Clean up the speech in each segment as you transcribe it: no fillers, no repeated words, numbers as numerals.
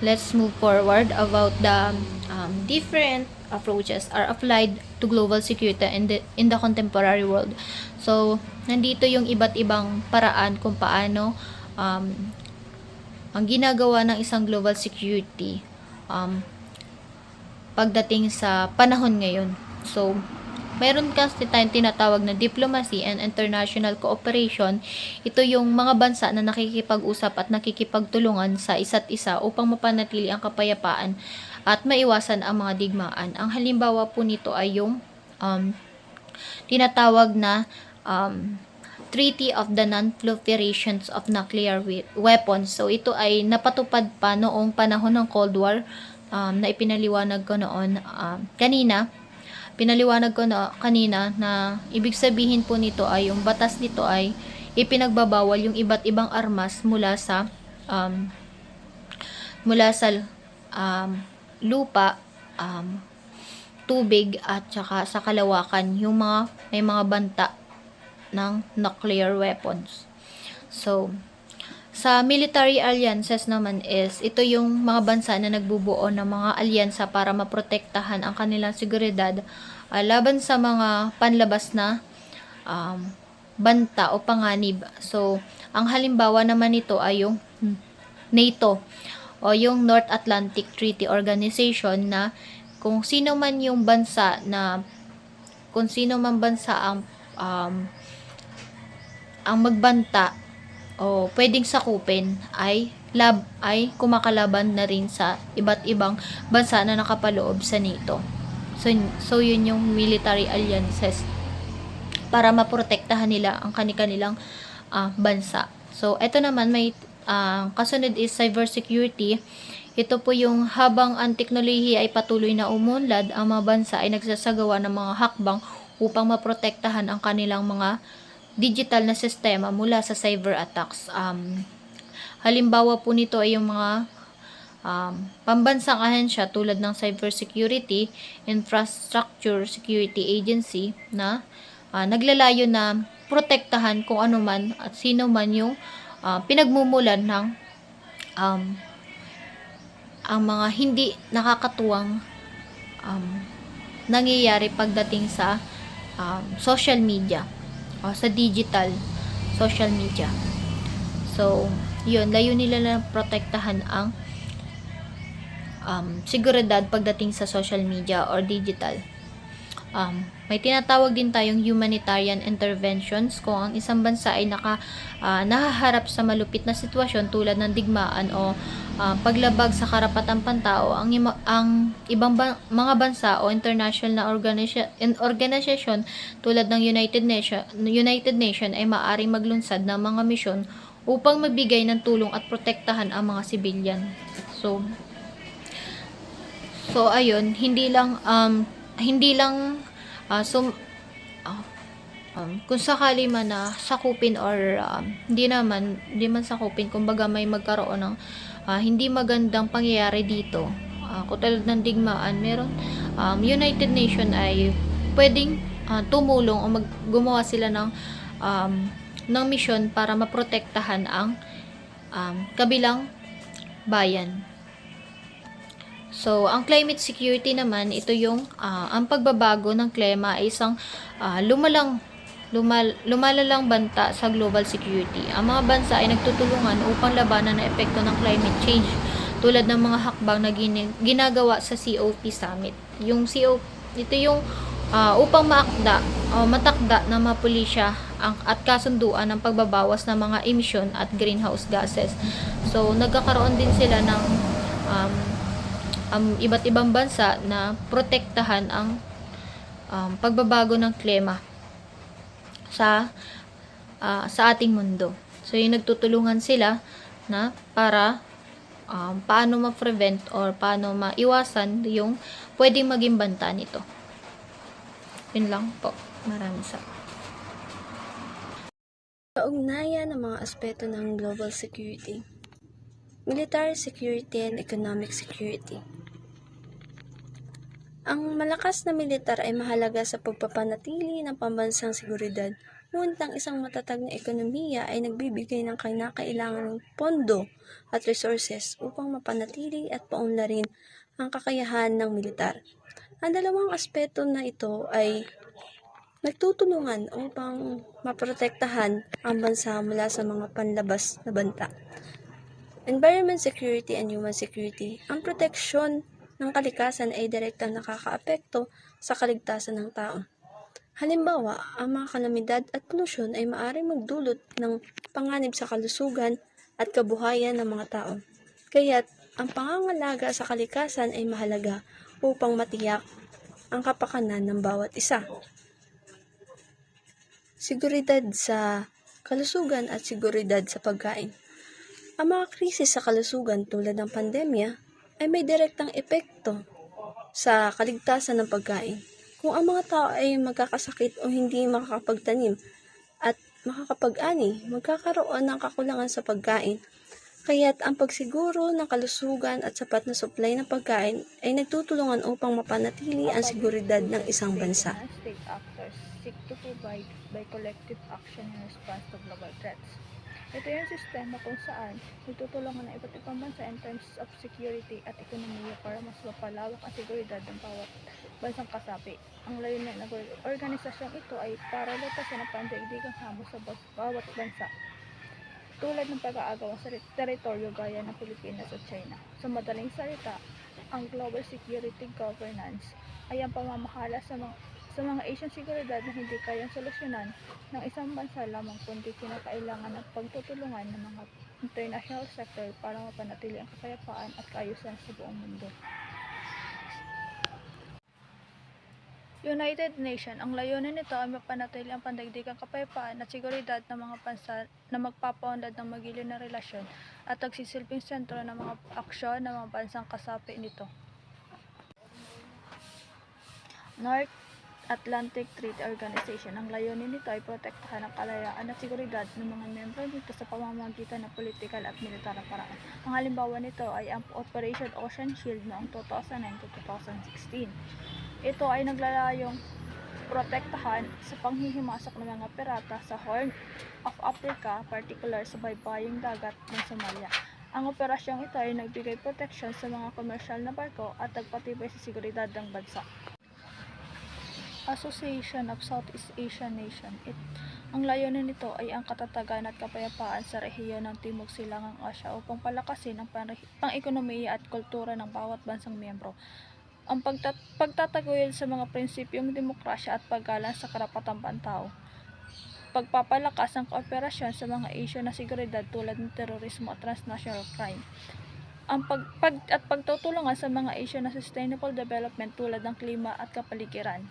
let's move forward about the different approaches are applied to global security in the contemporary world. So, nandito yung iba't ibang paraan kung paano ang ginagawa ng isang global security pagdating sa panahon ngayon. So, meron kasi tayong tinatawag na diplomacy and international cooperation. Ito yung mga bansa na nakikipag-usap at nakikipagtulungan sa isa't isa upang mapanatili ang kapayapaan at maiwasan ang mga digmaan. Ang halimbawa po nito ay yung tinatawag na Treaty of the Non-Proliferation of Nuclear Weapons. So, ito ay napatupad pa noong panahon ng Cold War na ipinaliwanag ko noon kanina. Pinaliwanag ko na kanina na ibig sabihin po nito ay yung batas nito ay ipinagbabawal yung iba't ibang armas mula sa lupa, tubig at saka sa kalawakan yung may mga banta ng nuclear weapons. So, sa military alliances naman is, ito yung mga bansa na nagbubuo ng mga alyansa para maprotektahan ang kanilang seguridad laban sa mga panlabas na banta o panganib. So, ang halimbawa naman nito ay yung NATO o yung North Atlantic Treaty Organization na kung sino man bansa ang magbanta o pwedeng sakupin ay kumakalaban na rin sa iba't ibang bansa na nakapaloob sa NATO. So yun yung military alliances para maprotektahan nila ang kanilang bansa. So ito naman may kasunod is cybersecurity. Ito po yung habang ang teknolohiya ay patuloy na umunlad, ang mga bansa ay nagsasagawa ng mga hakbang upang maprotektahan ang kanilang mga digital na sistema mula sa cyber attacks. Halimbawa po nito ay yung mga pambansang ahensya tulad ng Cybersecurity Infrastructure Security Agency na naglalayo na protektahan kung ano man at sino man yung pinagmumulan ng ang mga hindi nakakatuwang nangyayari pagdating sa social media o sa digital social media. So, yun, layo nila na protektahan ang seguridad pagdating sa social media or digital. May tinatawag din tayong humanitarian interventions kung ang isang bansa ay nahaharap sa malupit na sitwasyon tulad ng digmaan o paglabag sa karapatang pantao. Ang ibang mga bansa o international na organisasyon tulad ng United Nation ay maaaring maglunsad ng mga misyon upang magbigay ng tulong at protektahan ang mga sibilyan. So ayun, hindi lang kung sakali man na sakupin or hindi man sakupin, kumbaga may magkaroon ng hindi magandang pangyayari dito, katulad ng digmaan, meron United Nation ay pwedeng tumulong o gumawa sila ng misyon para maprotektahan ang kabilang bayan. So, ang climate security naman, ito yung ang pagbabago ng klima ay isang lumalalang banta sa global security. Ang mga bansa ay nagtutulungan upang labanan ang epekto ng climate change tulad ng mga hakbang na ginagawa sa COP Summit. Yung COP, ito yung upang matakda na mapulisya at kasunduan ng pagbabawas ng mga emisyon at greenhouse gases. So, nagkakaroon din sila ng iba't ibang bansa na protektahan ang pagbabago ng klima sa ating mundo. So, yung nagtutulungan sila na para paano ma-prevent or paano maiwasan yung pwedeng maging banta nito. Yun lang po. Maraming salamat. Kaugnayan ng mga aspeto ng global security. Military security and economic security. Ang malakas na militar ay mahalaga sa pagpapanatili ng pambansang seguridad Ngunit ang isang matatag na ekonomiya ay nagbibigay ng kinakailangang pondo at resources upang mapanatili at paunlarin ang kakayahan ng militar. Ang dalawang aspeto na ito ay nagtutulungan upang maprotektahan ang bansa mula sa mga panlabas na banta. Environment security and human security. Ang proteksyon ng kalikasan ay direktang nakakaapekto sa kaligtasan ng tao. Halimbawa, ang mga kalamidad at polusyon ay maaaring magdulot ng panganib sa kalusugan at kabuhayan ng mga tao. Kaya't ang pangangalaga sa kalikasan ay mahalaga upang matiyak ang kapakanan ng bawat isa. Seguridad sa kalusugan at seguridad sa pagkain. Ang mga krisis sa kalusugan tulad ng pandemya ay may direktang epekto sa kaligtasan ng pagkain. Kung ang mga tao ay magkakasakit o hindi makakapagtanim at makakapag-ani, magkakaroon ng kakulangan sa pagkain. Kaya't ang pagsiguro ng kalusugan at sapat na supply ng pagkain ay nagtutulungan upang mapanatili ang seguridad ng isang bansa. State actors seek to provide by collective action in response to global threats. Ito yung sistema kung saan nagtutulungan ng iba't ibang bansa in terms of security at ekonomiya para mas mapalawak ang seguridad ng bawat bansang kasapi. Ang layunin ng organisasyong ito ay para lutasin ang pandaigdigang hamon sa bawat bansa, tulad ng pag-aagaw sa teritoryo gaya ng Pilipinas at China. Sa madaling salita, ang global security governance ay ang pamamahala sa mga Asian seguridad na hindi kayang solusyonan ng isang bansa lamang kundi kinakailangan ng pagtutulungan ng mga international sector para mapanatili ang kapayapaan at kaayusan sa buong mundo. United Nations, ang layunin nito ay mapanatili ang pandaigdigang kapayapaan at seguridad ng mga bansa na magpapaunlad ng magiliw na relasyon at nagsisilbing sentro ng mga aksyon ng mga bansang kasapi nito. North Atlantic Treaty Organization, ang layunin nito ay protektahan ang kalayaan at seguridad ng mga miyembro nito sa pamamagitan ng politikal at militar na paraan. Ang halimbawa nito ay ang Operation Ocean Shield noong 2009 to 2016. Ito ay naglalayong protektahan sa panghihimasok ng mga pirata sa Horn of Africa, particular sa baybaying dagat ng Somalia. Ang operasyong ito ay nagbigay proteksyon sa mga komersyal na barko at nagpatibay sa seguridad ng bansa. Association of Southeast Asian Nations. Ang layunin nito ay ang katatagan at kapayapaan sa rehiyon ng Timog Silangang Asya upang palakasin ang pang-ekonomiya at kultura ng bawat bansang miyembro. Ang pagtataguyod sa mga prinsipyong demokrasya at paggalang sa karapatang pantao. Pagpapalakas ng kooperasyon sa mga isyu na seguridad tulad ng terorismo at transnational crime. Ang pagtutulungan sa mga isyu na sustainable development tulad ng klima at kapaligiran.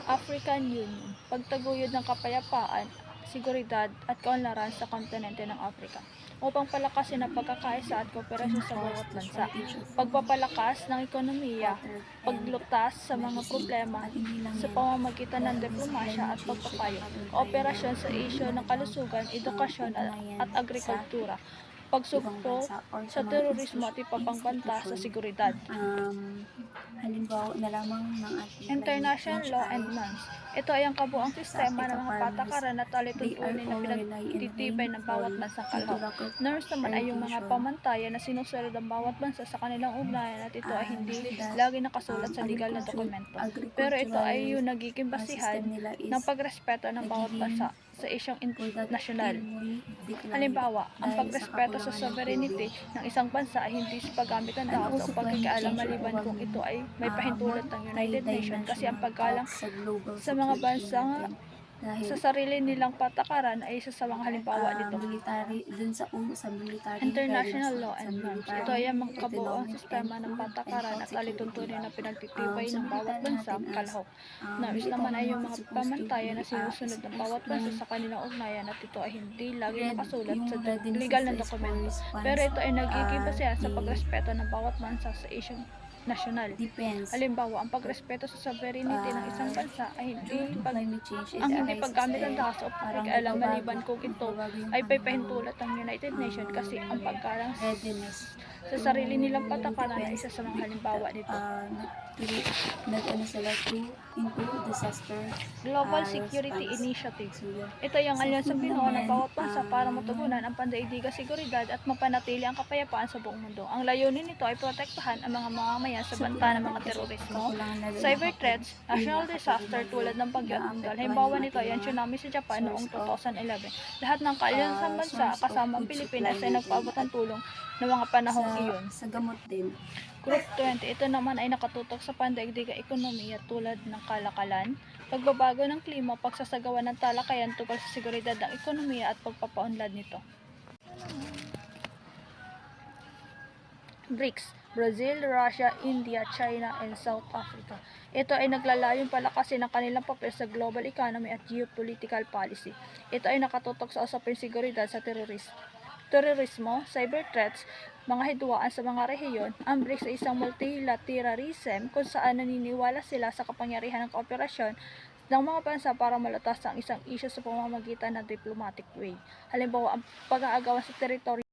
African Union, pagtaguyod ng kapayapaan, seguridad at kaunlaran sa kontinente ng Afrika upang palakasin ang pagkakaisa at kooperasyon sa bawat bansa, pagpapalakas ng ekonomiya, paglutas sa mga problema sa pamamagitan ng diplomasya at pagpapayo, kooperasyon sa isyu ng kalusugan, edukasyon at agrikultura, pagsugpo sa terorismo at ipapangbanta sa seguridad. Halimbawa na lamang ng ating International law and norms. Ito ay ang kabuang sistema ng mga patakaran at alituntunin na pinagtitibay ng bawat bansang kalahok. Norms naman ay yung mga pamantayan na sinusunod ng bawat bansa sa kanilang ugnayan at ito ay hindi lagi nakasulat sa legal na dokumento. Pero ito ay yung nagiging basihan ng pagrespeto ng bawat bansa sa isyong nasyonal. Halimbawa, ang pagrespeto sa sovereignty ng isang bansa ay hindi sa paggamit ng daos o pagkakaalam maliban kung ito ay may pahintulot ng United Nations kasi ang paggalang sa mga bansa sa sarili nilang patakaran ay isa sa mga halimbawa nito. International law and norms. Ito ay ang kabuoang sistema ng patakaran at alituntunin na pinagtitibay ng bawat bansang kalahok. Norms naman ay yung mga pamantayan na sinusunod ng bawat bansa sa kanilang ugnayan at ito ay hindi lagi nakasulat sa legal na dokumento. Pero ito ay nagiging basehan sa pagrespeto ng bawat bansa sa isyong nasyonal. Halimbawa, ang pagrespeto sa sovereignty ng isang bansa ay hindi paggamit ng daos o pagkakaalam maliban kung ito ay pahintulot ng United Nations kasi ang paggalang sa sarili nilang patakaran ay isa sa mga halimbawa nito. into disaster Global Security response. Initiative. So, yun. Ito yung Sa alyansang Finland binuo ng naman, bawat bansa para matugunan ang pandaigdigang seguridad at mapanatili ang kapayapaan sa buong mundo. Ang layunin nito ay protektahan ang mga mamamayan sa banta ng mga terorismo, cyber threats, national disaster tulad ng bagyo at bunggal. Halimbawa nito ay ang tsunami sa Japan noong 2011. Lahat ng kaalyansang bansa kasama ang Pilipinas ay nagpaabot ng tulong ng mga panahong iyon. Sa gamot din. Group 20, ito naman ay nakatutok sa pandaigdigang ekonomiya tulad ng kalakalan, pagbabago ng klima, pagsasagawa ng talakayan tungkol sa seguridad ng ekonomiya at pagpapaunlad nito. BRICS, Brazil, Russia, India, China, and South Africa. Ito ay naglalayong palakasin ang kanilang papel sa global economy at geopolitical policy. Ito ay nakatutok sa usaping seguridad sa terorismo, cyber threats, mga hidwaan sa mga rehiyon. Ang BRICS ay isang multilateralism kung saan naniniwala sila sa kapangyarihan ng kooperasyon ng mga bansa para malutas ang isang isyu sa pamamagitan ng diplomatic way. Halimbawa, ang pag-aagawan sa teritoryo